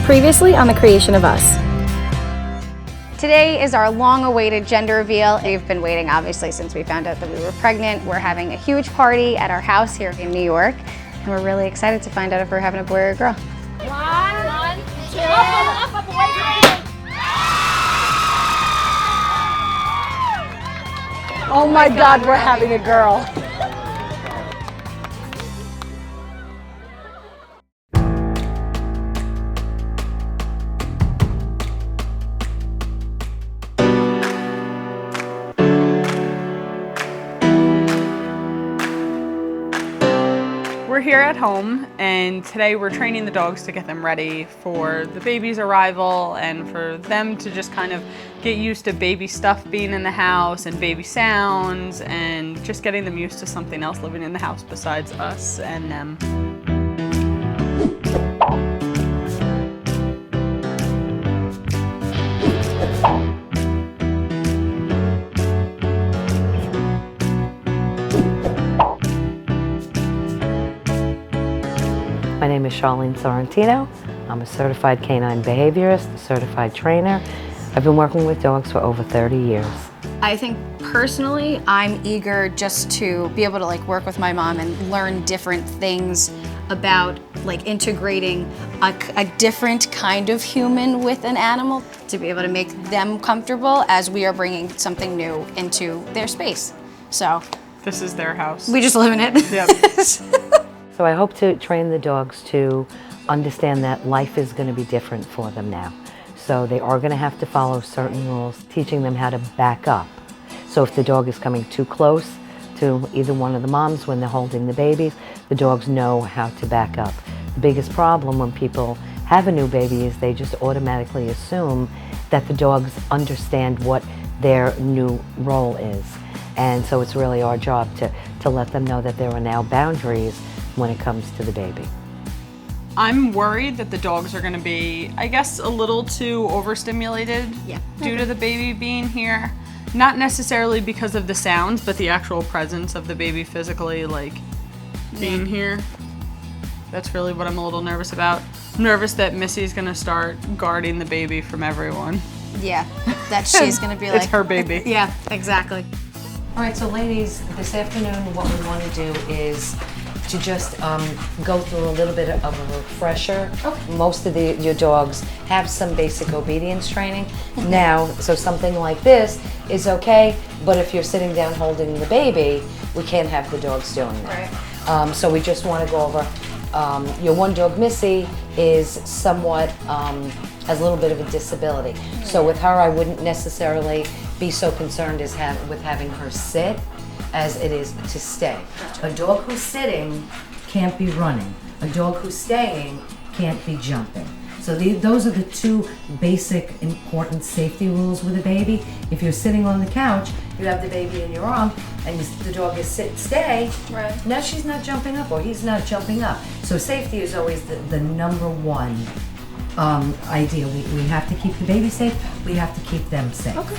Previously on The Creation of Us. Today is our long-awaited gender reveal. We've been waiting, obviously, since we found out that we were pregnant. We're having a huge party at our house here in New York, and we're really excited to find out if we're having a boy or a girl. One, two, up, away. Oh my God, we're having a girl. We're here at home, and today we're training the dogs to get them ready for the baby's arrival and for them to just kind of get used to baby stuff being in the house and baby sounds and just getting them used to something else living in the house besides us and them. My name is Charlene Sorrentino. I'm a certified canine behaviorist, certified trainer. I've been working with dogs for over 30 years. I think personally, I'm eager just to be able to work with my mom and learn different things about integrating a different kind of human with an animal to be able to make them comfortable as we are bringing something new into their space. So This is their house. we just live in it. Yep. So I hope to train the dogs to understand that life is going to be different for them now. So they are going to have to follow certain rules, teaching them how to back up. So if the dog is coming too close to either one of the moms when they're holding the babies, the dogs know how to back up. The biggest problem when people have a new baby is they just automatically assume that the dogs understand what their new role is. And so it's really our job to let them know that there are now boundaries when it comes to the baby. I'm worried that the dogs are going to be, I guess, a little too overstimulated due to the baby being here. Not necessarily because of the sounds, but the actual presence of the baby physically, being here. That's really what I'm a little nervous about. I'm nervous that Missy's going to start guarding the baby from everyone. Yeah, that she's gonna be It's her baby. Yeah, exactly. All right, so ladies, this afternoon what we want to do is to just go through a little bit of a refresher. Okay. Most of your dogs have some basic obedience training now, so something like this is okay, but if you're sitting down holding the baby, we can't have the dogs doing that. Right. So we just want to go over, your one dog, Missy, is somewhat, has a little bit of a disability. So with her, I wouldn't necessarily be so concerned with having her sit as it is to stay. A dog who's sitting can't be running. A dog who's staying can't be jumping. So those are the two basic important safety rules with a baby. If you're sitting on the couch, you have the baby in your arm, and the dog is stay. Right. Now she's not jumping up or he's not jumping up. So safety is always the number one idea. We have to keep the baby safe. We have to keep them safe. Okay.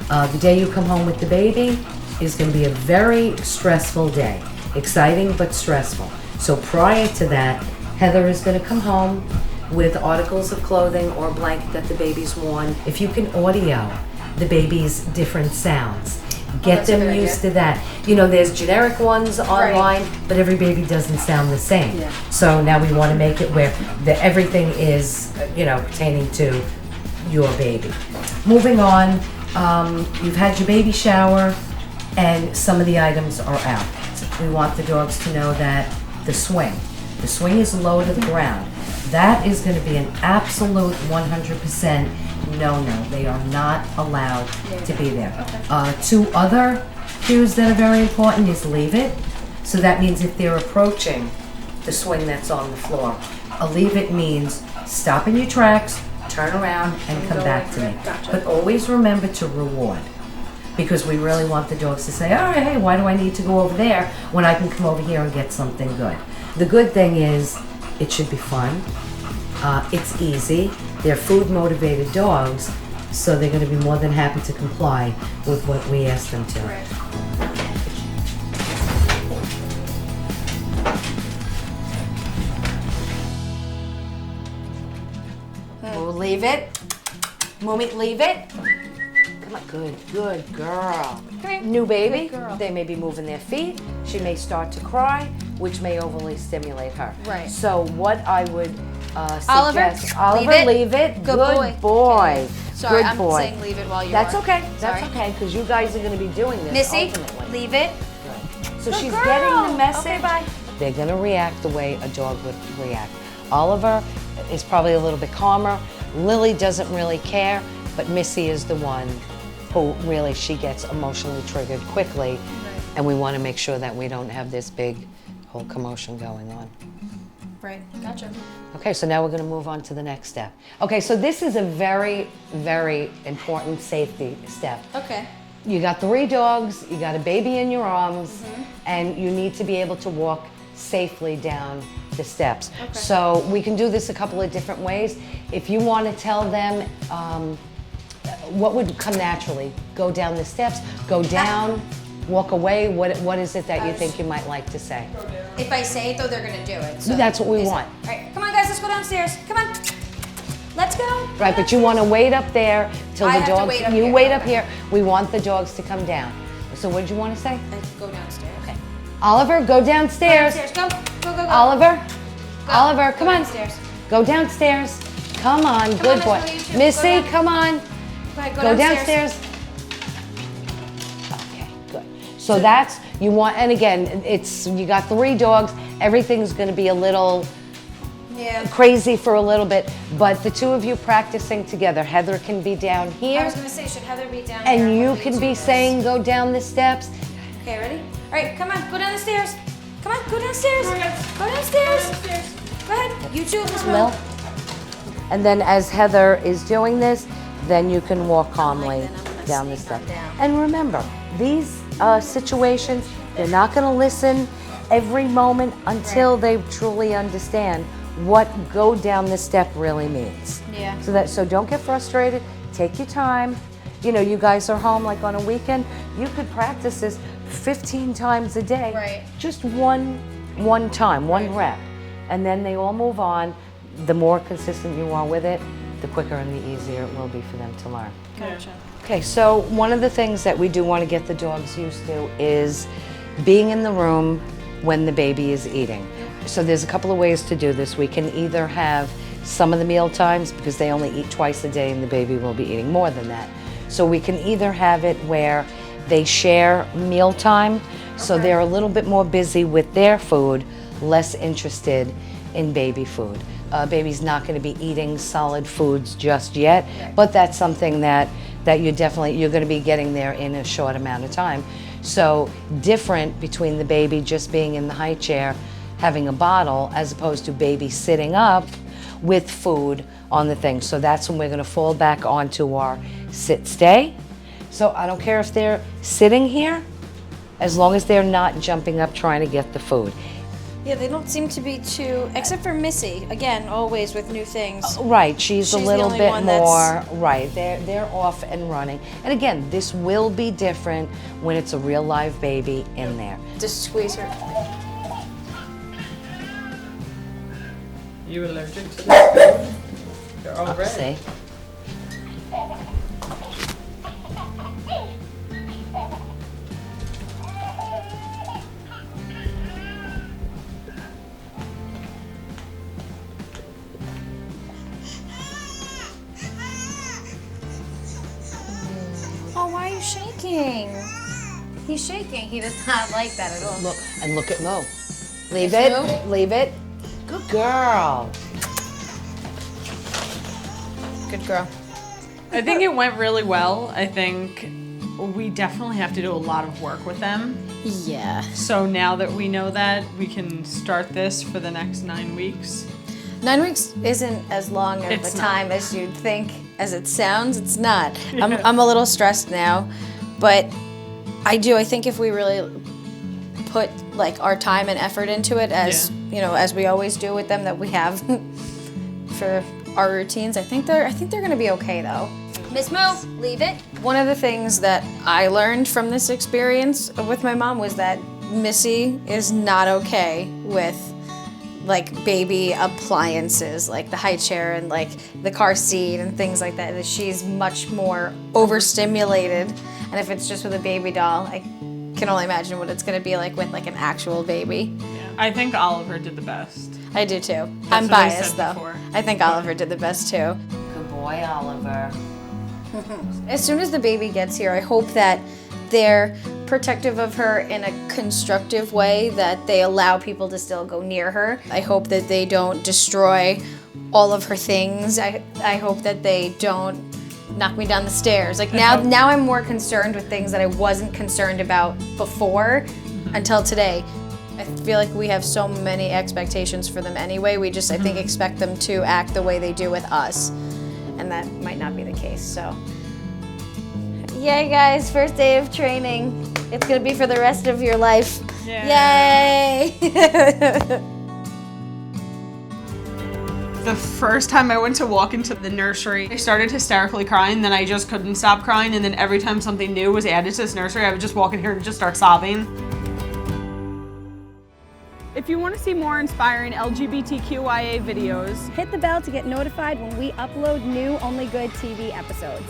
The day you come home with the baby is going to be a very stressful day. Exciting, but stressful. So prior to that, Heather is going to come home with articles of clothing or a blanket that the baby's worn. If you can audio the baby's different sounds, get them used to that. You know, there's generic ones online, but every baby doesn't sound the same. Yeah. So now we want to make it where everything is, pertaining to your baby. Moving on, you've had your baby shower, and some of the items are out. We want the dogs to know that the swing is low to the ground. That is going to be an absolute 100% no-no. They are not allowed to be there. Okay. Two other cues that are very important is leave it. So that means if they're approaching the swing that's on the floor, a leave it means stop in your tracks, turn around, and come back to me. Gotcha. But always remember to reward, because we really want the dogs to say, all right, hey, why do I need to go over there when I can come over here and get something good? The good thing is it should be fun. It's easy. They're food-motivated dogs, so they're going to be more than happy to comply with what we ask them to. Right. Move, leave it. Move, leave it. Come on, good girl. New baby, they may be moving their feet. She may start to cry, which may overly stimulate her. Right. So what I would Oliver, suggest, Oliver, leave it. Good boy. Sorry, Good boy. I'm saying leave it while you That's are. okay. Sorry. That's okay, because you guys are going to be doing this Missy, ultimately. leave it. So Good she's girl. getting the message. Okay, bye. They're going to react the way a dog would react. Oliver is probably a little bit calmer. Lily doesn't really care, but Missy is the one who really, she gets emotionally triggered quickly, and we want to make sure that we don't have this big whole commotion going on. Right, gotcha. Okay, so now we're going to move on to the next step. Okay, so this is a very, very important safety step. Okay. You got 3 dogs, you got a baby in your arms, and you need to be able to walk safely down the steps. Okay. So we can do this a couple of different ways. If you want to tell them what would come naturally, go down the steps, go down, walk away, what is it that you think you might like to say? If I say it though, they're gonna do it. So That's what we want. All right, come on guys, let's go downstairs. Come on. Let's go. Right, but you want to wait up there till I the have to dogs. wait up You here. wait up here. We want the dogs to come down. So what did you want to say? Go downstairs. Okay. Oliver, go downstairs. Go. Go. Oliver, Oliver, come Go on. downstairs. Go downstairs. Come on, good on, boy. Miss Lily, you too. Missy, Go down. come on. Go ahead, Go downstairs. Okay, good. So that's, you want, and again, it's, you got 3 dogs. Everything's going to be a little crazy for a little bit, but the 2 of you practicing together. Heather can be down here. I was gonna say, should Heather be down here? And you What do can do be this? saying, go down the steps. Okay, ready? All right, come on, go down the stairs. Come on, go downstairs. Go downstairs. Go ahead. You two, Miss Lil. Will. And then as Heather is doing this, then you can walk calmly then I'm gonna down the sneak step. on down. And remember, these situations, they're not going to listen every moment until they truly understand what go down the step really means. Yeah. So don't get frustrated. Take your time. You know, you guys are home like on a weekend. You could practice this 15 times a day. Right. Just one time, one rep. And then they all move on. The more consistent you are with it, the quicker and the easier it will be for them to learn. Gotcha. Okay, so one of the things that we do want to get the dogs used to is being in the room when the baby is eating. So there's a couple of ways to do this. We can either have some of the meal times, because they only eat twice a day and the baby will be eating more than that. So we can either have it where they share mealtime, so they're a little bit more busy with their food, less interested in baby food. Baby's not going to be eating solid foods just yet, but that's something that you're going to be getting there in a short amount of time. So different between the baby just being in the high chair, having a bottle, as opposed to baby sitting up with food on the thing. So that's when we're going to fall back onto our sit-stay. So I don't care if they're sitting here, as long as they're not jumping up trying to get the food. Yeah, they don't seem to be too, except for Missy. Again, always with new things. Right, she's a the little only bit one more, right, they're off and running. And again, this will be different when it's a real live baby in there. Just squeeze her. You allergic to this food? They're all red. See? Oh, why are you shaking? He's shaking. He does not like that at all. Look, and look at Mo. Leave Yes, it, leave it. Good girl. Good girl. I think it went really well. I think we definitely have to do a lot of work with them. Yeah. So now that we know that, we can start this for the next 9 weeks. 9 weeks isn't as long of It's a not. time as you'd think, as it sounds. It's not. I'm a little stressed now, but I think if we really put like our time and effort into it, as you know, as we always do with them, that we have for our routines, I think they're gonna be okay though. Miss Mo, leave it. One of the things that I learned from this experience with my mom was that Missy is not okay with like baby appliances, like the high chair and like the car seat and things like that. That she's much more overstimulated. And if it's just with a baby doll, I can only imagine what it's going to be like with like an actual baby. Yeah. I think Oliver did the best. I do too. That's I'm what I biased said though. before. I think Oliver did the best too. Good boy, Oliver. As soon as the baby gets here, I hope that they're protective of her in a constructive way, that they allow people to still go near her. I hope that they don't destroy all of her things. I hope that they don't knock me down the stairs. Like now I'm more concerned with things that I wasn't concerned about before until today. I feel like we have so many expectations for them anyway. We just, I think, expect them to act the way they do with us. And that might not be the case, so. Yay, guys, first day of training. It's gonna be for the rest of your life. Yeah. Yay! The first time I went to walk into the nursery, I started hysterically crying, then I just couldn't stop crying, and then every time something new was added to this nursery, I would just walk in here and just start sobbing. If you want to see more inspiring LGBTQIA videos, Hit the bell to get notified when we upload new OnlyGood TV episodes.